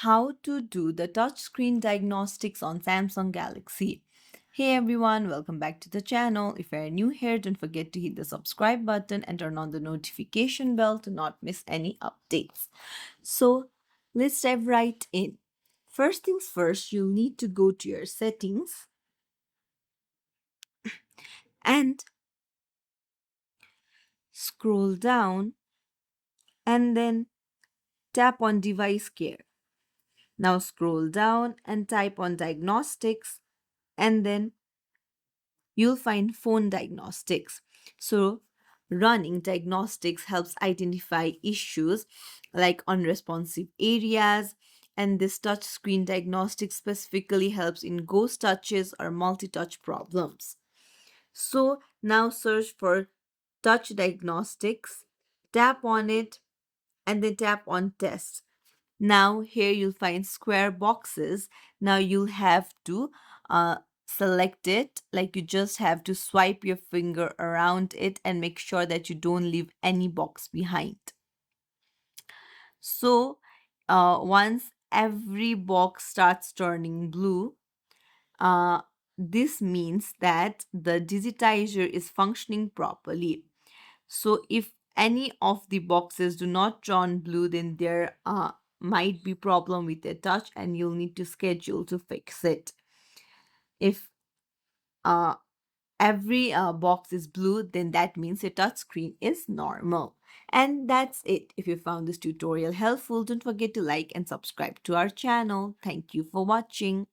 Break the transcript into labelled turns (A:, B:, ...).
A: how to do the touchscreen diagnostics on Samsung Galaxy. Hey everyone, welcome back to the channel. If you're new here, don't forget to hit the subscribe button and turn on the notification bell to not miss any updates. So let's dive right in. First things first, you'll need to go to your settings and scroll down and then tap on device care. Now scroll down and type on diagnostics and then you'll find phone diagnostics. So, running diagnostics helps identify issues like unresponsive areas, and this touchscreen diagnostic specifically helps in ghost touches or multi touch problems. So, now search for touch diagnostics, tap on it, and then tap on test. Now here you'll find square boxes. Now you'll have to uh, select it, like you just have to swipe your finger around it and make sure that you don't leave any box behind. So once every box starts turning blue, uh, this means that the digitizer is functioning properly. So if any of the boxes do not turn blue, then there might be problem with the touch and you'll need to schedule to fix it. If uh, every box is blue, then that means your touch screen is normal. And that's it. If you found this tutorial helpful, don't forget to like and subscribe to our channel. Thank you for watching.